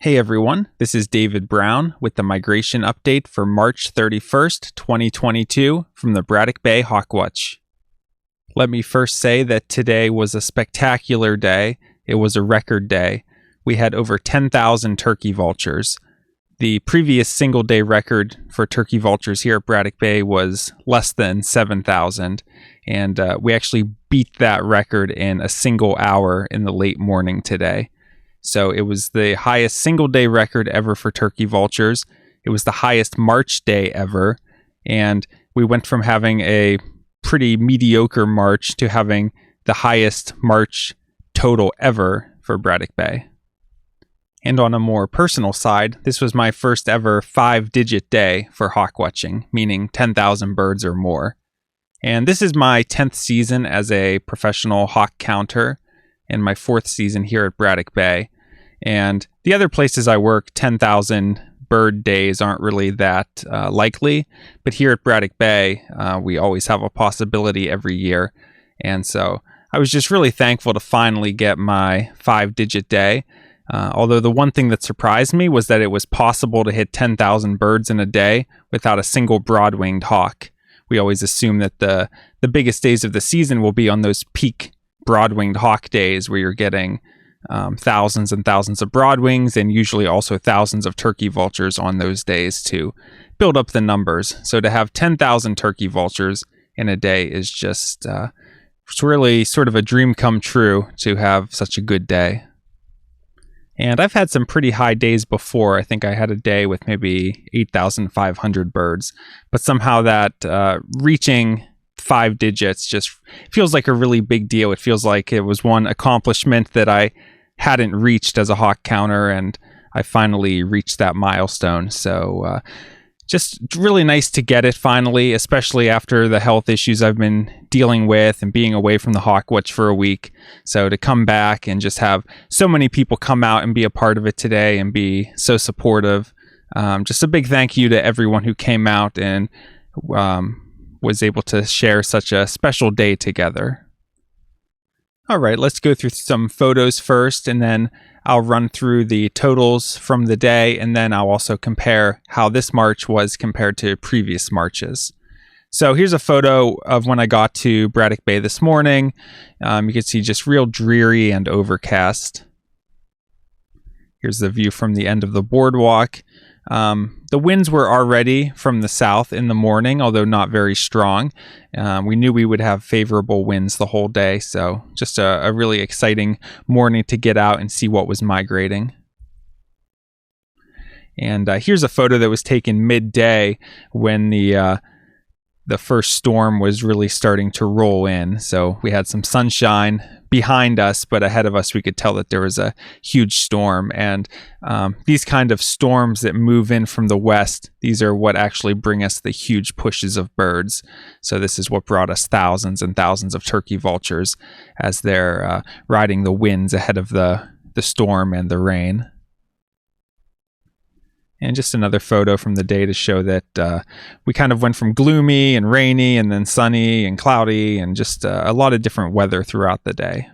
Hey everyone, this is David Brown with the migration update for March 31st, 2022 from the Braddock Bay Hawk Watch. Let me first say that today was a spectacular day. It was a record day. We had over 10,000 turkey vultures. The previous single day record for turkey vultures here at Braddock Bay was less than 7,000, and we actually beat that record in a single hour in the late morning today. So it was the highest single day record ever for turkey vultures. It was the highest March day ever. And we went from having a pretty mediocre March to having the highest March total ever for Braddock Bay. And on a more personal side, this was my first ever 5-digit day for hawk watching, meaning 10,000 birds or more. And this is my 10th season as a professional hawk counter and my 4th season here at Braddock Bay. And the other places I work, 10,000 bird days aren't really that likely. But here at Braddock Bay, we always have a possibility every year. And so I was just really thankful to finally get my 5-digit day. Although the one thing that surprised me was that it was possible to hit 10,000 birds in a day without a single broad-winged hawk. We always assume that the biggest days of the season will be on those peak broad-winged hawk days where you're getting thousands and thousands of broadwings and usually also thousands of turkey vultures on those days to build up the numbers. So to have 10,000 turkey vultures in a day is just it's really sort of a dream come true to have such a good day. And I've had some pretty high days before. I think I had a day with maybe 8,500 birds, but somehow that reaching 5 digits just feels like a really big deal. It feels like it was one accomplishment that I hadn't reached as a hawk counter, and I finally reached that milestone. So just really nice to get it finally, especially after the health issues I've been dealing with and being away from the Hawk Watch for a week. So to come back and just have so many people come out and be a part of it today and be so supportive. Just a big thank you to everyone who came out and was able to share such a special day together. All right, let's go through some photos first, and then I'll run through the totals from the day, and then I'll also compare how this March was compared to previous Marches. So here's a photo of when I got to Braddock Bay this morning. You can see just real dreary and overcast. Here's the view from the end of the boardwalk. The winds were already from the south in the morning, although not very strong. We knew we would have favorable winds the whole day, so just a really exciting morning to get out and see what was migrating. And here's a photo that was taken midday when the first storm was really starting to roll in. So we had some sunshine behind us, but ahead of us we could tell that there was a huge storm. And these kind of storms that move in from the west, these are what actually bring us the huge pushes of birds. So this is what brought us thousands and thousands of turkey vultures as they're riding the winds ahead of the storm and the rain. And just another photo from the day to show that we kind of went from gloomy and rainy and then sunny and cloudy and just a lot of different weather throughout the day.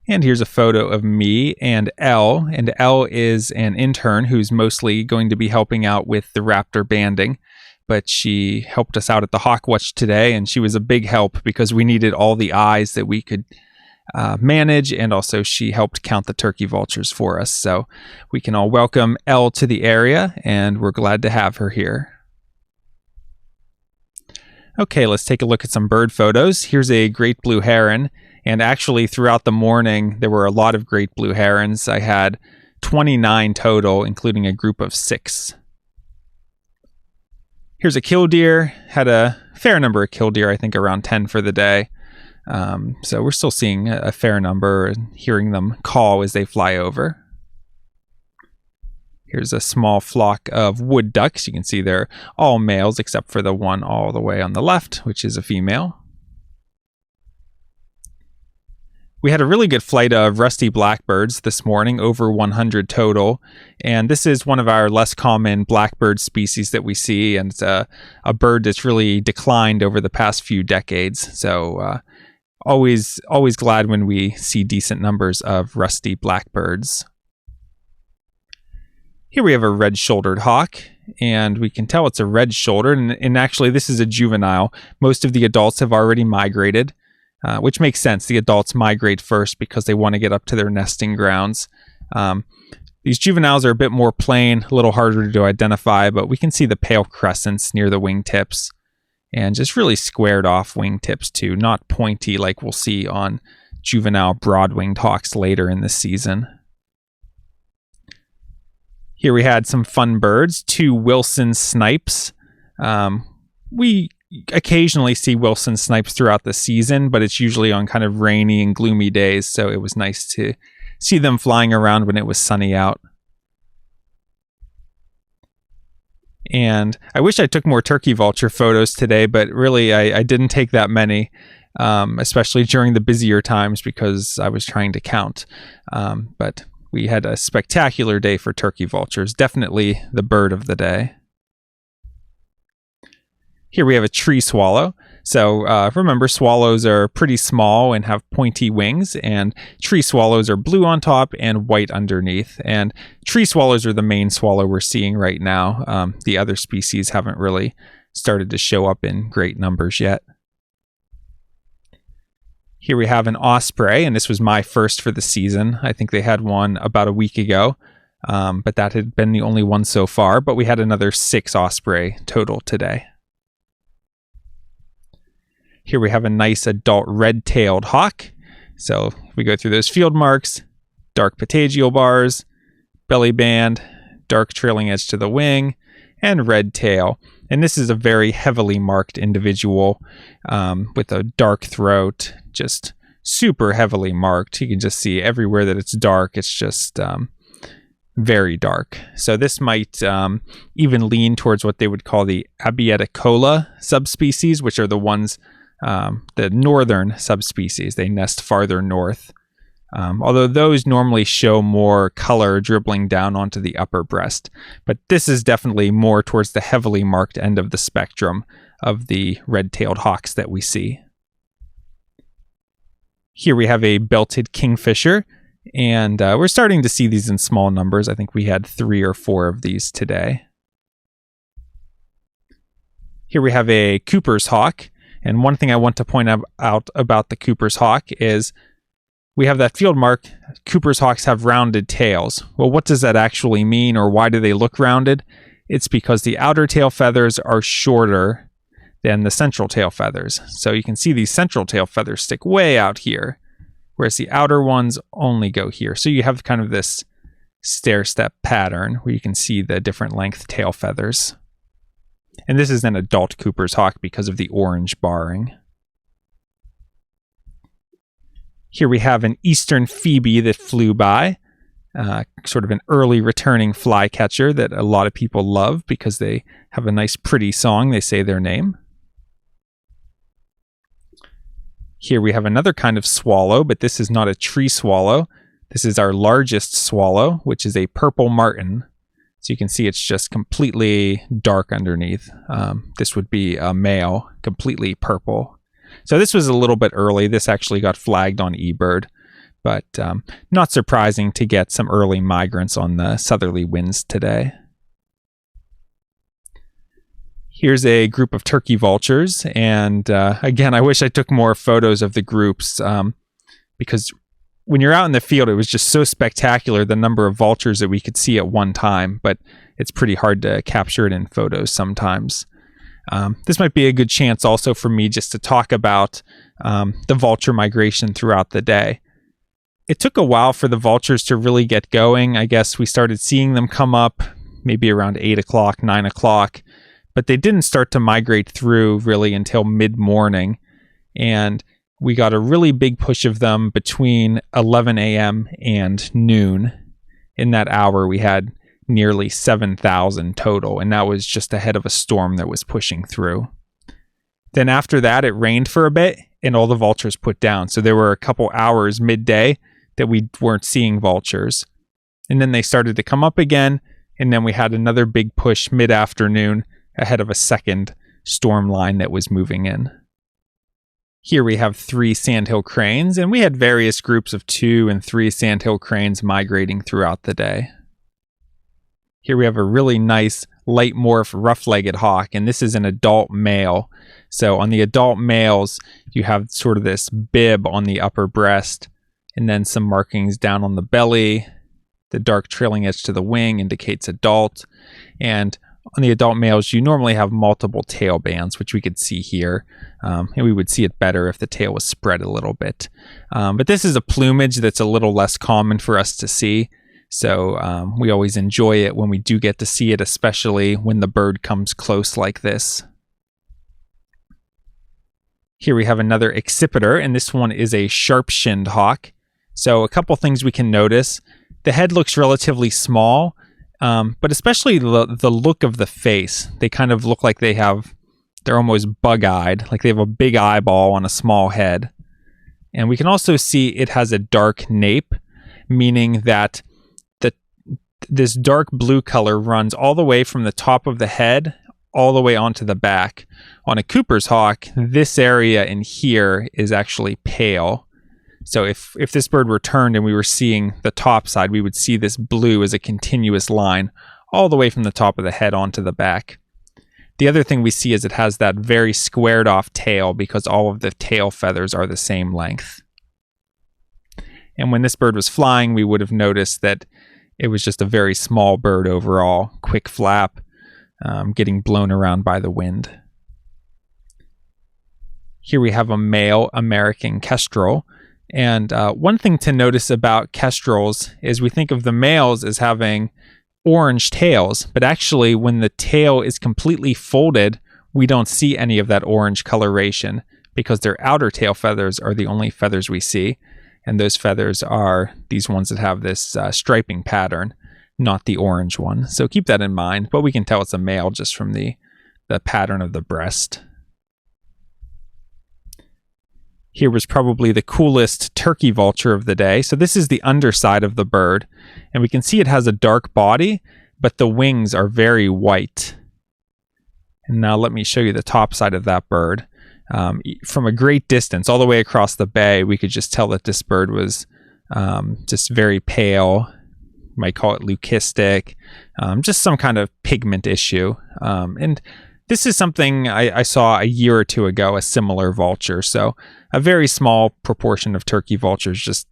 And here's a photo of me and Elle. And Elle is an intern who's mostly going to be helping out with the raptor banding. But she helped us out at the Hawk Watch today, and she was a big help because we needed all the eyes that we could manage, and also she helped count the turkey vultures for us. So we can all welcome Elle to the area, and we're glad to have her here. Okay, let's take a look at some bird photos. Here's a great blue heron, and actually throughout the morning there were a lot of great blue herons. I had 29 total, including a group of 6. Here's a killdeer. Had a fair number of killdeer, I think around 10 for the day. So we're still seeing a fair number and hearing them call as they fly over. Here's a small flock of wood ducks. You can see they're all males except for the one all the way on the left, which is a female. We had a really good flight of rusty blackbirds this morning, over 100 total. And this is one of our less common blackbird species that we see. And it's a bird that's really declined over the past few decades. So always glad when we see decent numbers of rusty blackbirds. Here we have a red-shouldered hawk, and we can tell it's a red-shouldered, and actually this is a juvenile. Most of the adults have already migrated, which makes sense. The adults migrate first because they want to get up to their nesting grounds. These juveniles are a bit more plain, a little harder to identify, but we can see the pale crescents near the wingtips, and just really squared off wingtips too, not pointy like we'll see on juvenile broad-winged hawks later in the season. Here we had some fun birds, 2 Wilson snipes. We occasionally see Wilson snipes throughout the season, but it's usually on kind of rainy and gloomy days, so it was nice to see them flying around when it was sunny out. And I wish I took more turkey vulture photos today, but really I didn't take that many, especially during the busier times because I was trying to count. But we had a spectacular day for turkey vultures, definitely the bird of the day. Here we have a tree swallow. So remember, swallows are pretty small and have pointy wings, and tree swallows are blue on top and white underneath. And tree swallows are the main swallow we're seeing right now. The other species haven't really started to show up in great numbers yet. Here we have an osprey, and this was my first for the season. I think they had one about a week ago, but that had been the only one so far. But we had another 6 osprey total today. Here we have a nice adult red-tailed hawk. So if we go through those field marks, dark patagial bars, belly band, dark trailing edge to the wing, and red tail. And this is a very heavily marked individual with a dark throat, just super heavily marked. You can just see everywhere that it's dark, it's just very dark. So this might even lean towards what they would call the Abieticola subspecies, which are the ones, the northern subspecies. They nest farther north. Although those normally show more color dribbling down onto the upper breast. But this is definitely more towards the heavily marked end of the spectrum of the red-tailed hawks that we see. Here we have a belted kingfisher, and we're starting to see these in small numbers. I think we had 3 or 4 of these today. Here we have a Cooper's hawk, and one thing I want to point out about the Cooper's hawk is we have that field mark, Cooper's hawks have rounded tails. Well, what does that actually mean, or why do they look rounded? It's because the outer tail feathers are shorter than the central tail feathers. So you can see these central tail feathers stick way out here, whereas the outer ones only go here. So you have kind of this stair-step pattern where you can see the different length tail feathers. And this is an adult Cooper's hawk because of the orange barring. Here we have an eastern phoebe that flew by, sort of an early returning flycatcher that a lot of people love because they have a nice pretty song. They say their name. Here we have another kind of swallow, but this is not a tree swallow. This is our largest swallow, which is a purple martin. So you can see it's just completely dark underneath. This would be a male, completely purple. So this was a little bit early. This actually got flagged on eBird, but not surprising to get some early migrants on the southerly winds today. Here's a group of turkey vultures, and again, I wish I took more photos of the groups because when you're out in the field, it was just so spectacular, the number of vultures that we could see at one time, but it's pretty hard to capture it in photos sometimes. This might be a good chance also for me just to talk about the vulture migration throughout the day. It took a while for the vultures to really get going. I guess we started seeing them come up maybe around 8 o'clock, 9 o'clock, but they didn't start to migrate through really until mid-morning. And we got a really big push of them between 11 a.m. and noon. In that hour, we had nearly 7,000 total, and that was just ahead of a storm that was pushing through. Then after that, it rained for a bit, and all the vultures put down. So there were a couple hours midday that we weren't seeing vultures. And then they started to come up again, and then we had another big push mid-afternoon ahead of a second storm line that was moving in. Here we have 3 sandhill cranes, and we had various groups of 2 and 3 sandhill cranes migrating throughout the day. Here we have a really nice light morph rough-legged hawk, and this is an adult male. So on the adult males, you have sort of this bib on the upper breast, and then some markings down on the belly. The dark trailing edge to the wing indicates adult. And on the adult males, you normally have multiple tail bands, which we could see here. And we would see it better if the tail was spread a little bit. But this is a plumage that's a little less common for us to see. So we always enjoy it when we do get to see it, especially when the bird comes close like this. Here we have another accipiter, and this one is a sharp-shinned hawk. So a couple things we can notice. The head looks relatively small, but especially the look of the face. They kind of look like they're almost bug-eyed, like they have a big eyeball on a small head. And we can also see it has a dark nape, meaning that this dark blue color runs all the way from the top of the head all the way onto the back. On a Cooper's hawk, this area in here is actually pale. So if this bird were turned and we were seeing the top side, we would see this blue as a continuous line all the way from the top of the head onto the back. The other thing we see is it has that very squared off tail because all of the tail feathers are the same length. And when this bird was flying, we would have noticed that it was just a very small bird overall, quick flap, getting blown around by the wind. Here we have a male American kestrel. And one thing to notice about kestrels is we think of the males as having orange tails, but actually when the tail is completely folded, we don't see any of that orange coloration because their outer tail feathers are the only feathers we see. And those feathers are these ones that have this striping pattern, not the orange one. So keep that in mind, but we can tell it's a male just from the pattern of the breast. Here was probably the coolest turkey vulture of the day. So this is the underside of the bird, and we can see it has a dark body, but the wings are very white. And now let me show you the top side of that bird. From a great distance, all the way across the bay, we could just tell that this bird was just very pale. You might call it leucistic, just some kind of pigment issue. And this is something I saw a year or two ago, a similar vulture. So a very small proportion of turkey vultures just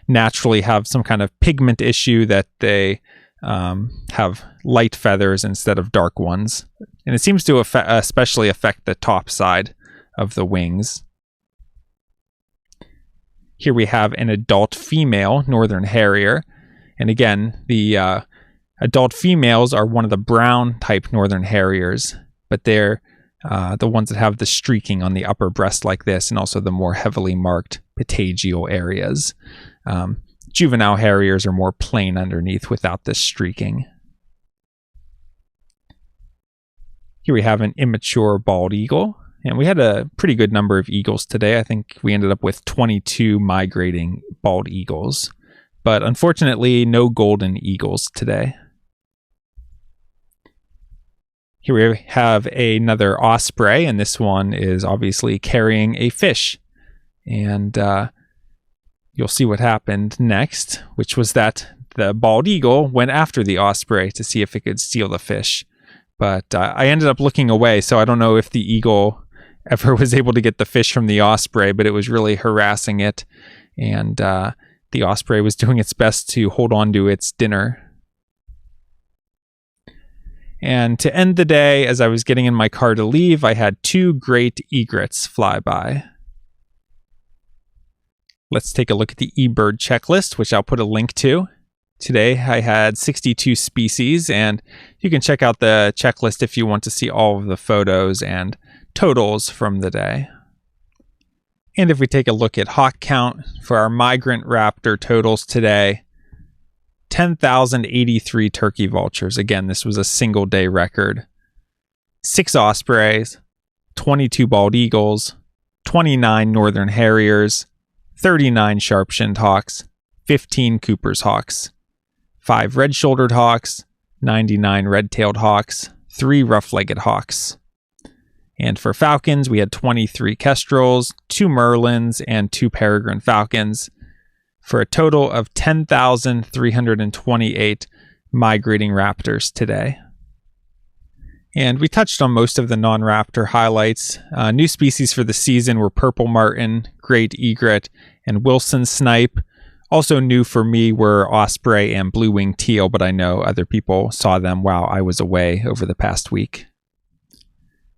naturally have some kind of pigment issue that they have light feathers instead of dark ones. And it seems to especially affect the top side of the wings. Here we have an adult female northern harrier. And again, the adult females are one of the brown type northern harriers, but they're the ones that have the streaking on the upper breast like this, and also the more heavily marked patagial areas. Juvenile harriers are more plain underneath without this streaking. Here we have an immature bald eagle, and we had a pretty good number of eagles today. I think we ended up with 22 migrating bald eagles, but unfortunately no golden eagles today. Here we have another osprey, and this one is obviously carrying a fish. And you'll see what happened next, which was that the bald eagle went after the osprey to see if it could steal the fish. But I ended up looking away, so I don't know if the eagle ever was able to get the fish from the osprey, but it was really harassing it. And the osprey was doing its best to hold on to its dinner. And to end the day, as I was getting in my car to leave, I had two great egrets fly by. Let's take a look at the eBird checklist, which I'll put a link to. Today I had 62 species, and you can check out the checklist if you want to see all of the photos and totals from the day. And if we take a look at hawk count for our migrant raptor totals today, 10,083 turkey vultures. Again, this was a single day record. 6 ospreys, 22 bald eagles, 29 northern harriers, 39 sharp-shinned hawks, 15 Cooper's hawks, 5 red-shouldered hawks, 99 red-tailed hawks, 3 rough-legged hawks. And for falcons, we had 23 kestrels, 2 merlins, and 2 peregrine falcons, for a total of 10,328 migrating raptors today. And we touched on most of the non-raptor highlights. New species for the season were purple martin, great egret, and Wilson snipe. Also new for me were osprey and blue-winged teal, but I know other people saw them while I was away over the past week.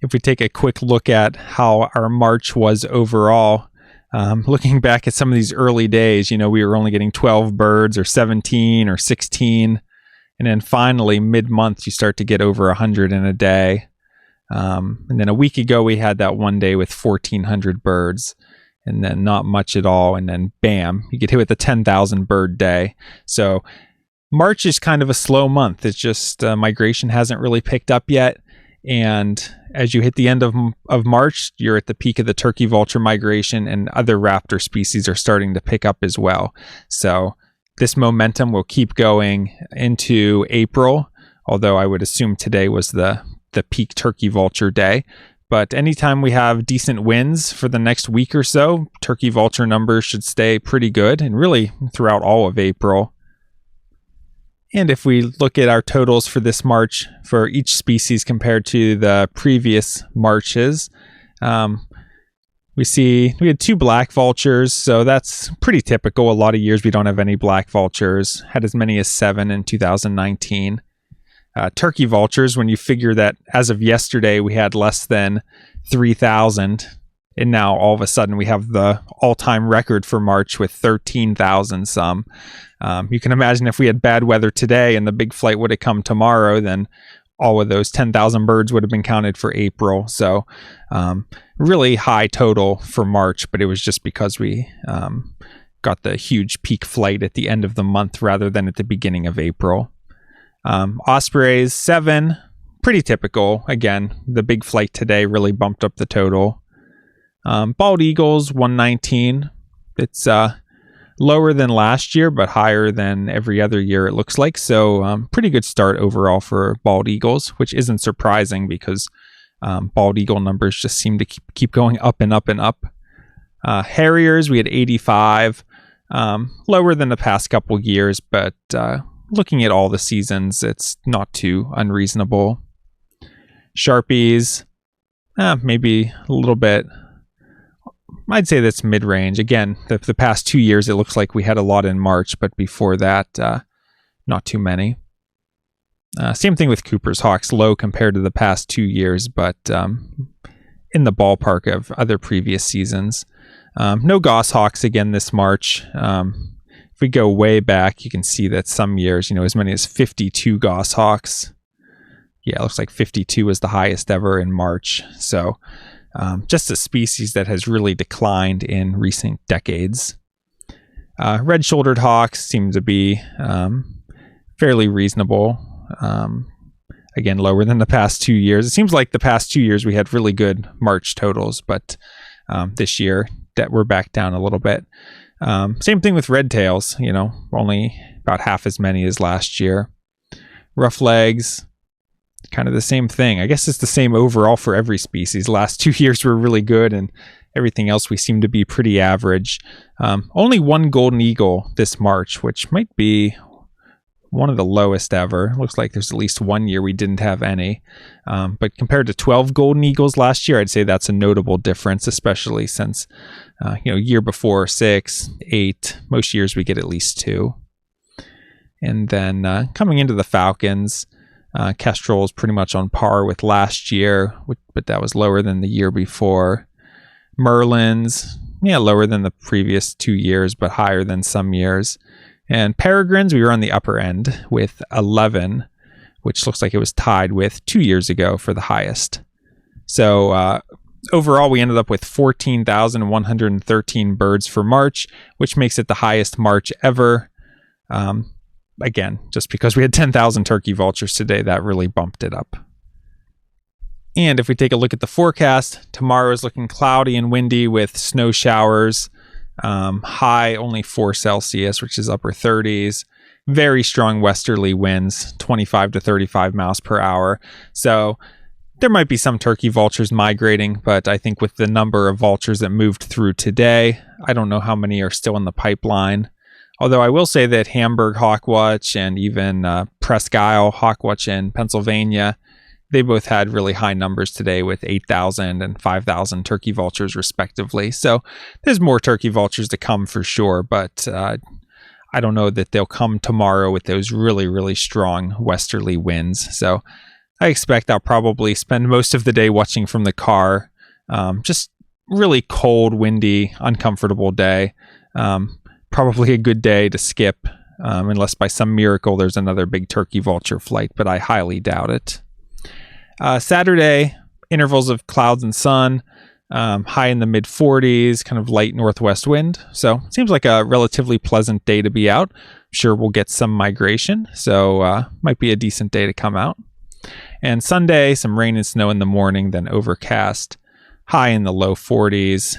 If we take a quick look at how our March was overall, looking back at some of these early days, we were only getting 12 birds or 17 or 16. And then finally, mid-month, you start to get over 100 in a day. And then a week ago, we had that one day with 1,400 birds. And then not much at all. And then bam, you get hit with a 10,000 bird day. So March is kind of a slow month. It's just migration hasn't really picked up yet. And as you hit the end of March, you're at the peak of the turkey vulture migration, and other raptor species are starting to pick up as well. So this momentum will keep going into April, although I would assume today was the peak turkey vulture day. But anytime we have decent winds for the next week or so, turkey vulture numbers should stay pretty good, and really throughout all of April. And if we look at our totals for this March for each species compared to the previous Marches, we see we had 2 black vultures, so that's pretty typical. A lot of years we don't have any black vultures. Had as many as 7 in 2019. Turkey vultures, when you figure that as of yesterday we had less than 3,000, and now all of a sudden we have the all-time record for March with 13,000 some. You can imagine if we had bad weather today and the big flight would have come tomorrow, then all of those 10,000 birds would have been counted for April. So really high total for March, but it was just because we got the huge peak flight at the end of the month rather than at the beginning of April. Ospreys, 7, pretty typical. Again, the big flight today really bumped up the total. Bald eagles, 119. It's lower than last year, but higher than every other year it looks like. So pretty good start overall for bald eagles, which isn't surprising because bald eagle numbers just seem to keep going up and up and up. Harriers, we had 85, lower than the past couple years, but looking at all the seasons, it's not too unreasonable. Sharpies, maybe a little bit. I'd say that's mid-range. Again, the past 2 years, it looks like we had a lot in March, but before that, not too many. Same thing with Cooper's hawks, low compared to the past 2 years, but in the ballpark of other previous seasons. No goshawks again this March. If we go way back, you can see that some years, as many as 52 goshawks. Yeah, it looks like 52 was the highest ever in March. So just a species that has really declined in recent decades. Red-shouldered hawks seem to be fairly reasonable. Again, lower than the past 2 years. It seems like the past 2 years we had really good March totals, but this year that we're back down a little bit. Same thing with red tails, only about half as many as last year. Rough legs, kind of the same thing. I guess it's the same overall for every species. Last 2 years were really good, and everything else we seem to be pretty average. Only one golden eagle this March, which might be one of the lowest ever. Looks like there's at least 1 year we didn't have any. But compared to 12 golden eagles last year, I'd say that's a notable difference, especially since, year before 6, 8, most years we get at least 2. And then coming into the falcons, Kestrel is pretty much on par with last year, but that was lower than the year before. Merlins, lower than the previous 2 years, but higher than some years. And peregrines, we were on the upper end with 11, which looks like it was tied with 2 years ago for the highest. So overall, we ended up with 14,113 birds for March, which makes it the highest March ever. Again, just because we had 10,000 turkey vultures today, that really bumped it up. And if we take a look at the forecast, tomorrow is looking cloudy and windy with snow showers. High only 4 Celsius, which is upper 30s. Very strong westerly winds, 25 to 35 miles per hour. So there might be some turkey vultures migrating, but I think with the number of vultures that moved through today, I don't know how many are still in the pipeline. Although I will say that Hamburg Hawk Watch and even Presque Isle Hawk Watch in Pennsylvania, they both had really high numbers today with 8,000 and 5,000 turkey vultures respectively. So there's more turkey vultures to come for sure, but I don't know that they'll come tomorrow with those really, really strong westerly winds. So I expect I'll probably spend most of the day watching from the car. Just really cold, windy, uncomfortable day. Probably a good day to skip, unless by some miracle there's another big turkey vulture flight, but I highly doubt it. Saturday, intervals of clouds and sun, high in the mid 40s, kind of light northwest wind. So seems like a relatively pleasant day to be out. I'm sure we'll get some migration, so might be a decent day to come out. And Sunday, some rain and snow in the morning, then overcast, high in the low 40s.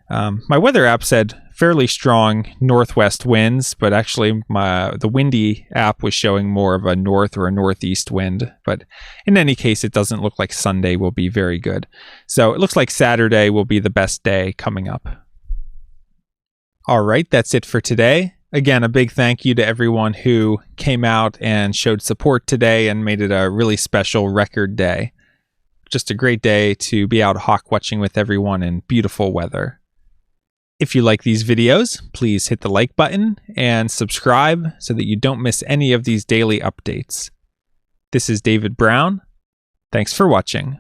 My weather app said fairly strong northwest winds, but actually the windy app was showing more of a north or a northeast wind. But in any case, it doesn't look like Sunday will be very good. So it looks like Saturday will be the best day coming up. All right, that's it for today. Again, a big thank you to everyone who came out and showed support today and made it a really special record day. Just a great day to be out hawk watching with everyone in beautiful weather. If you like these videos, please hit the like button and subscribe so that you don't miss any of these daily updates. This is David Brown. Thanks for watching.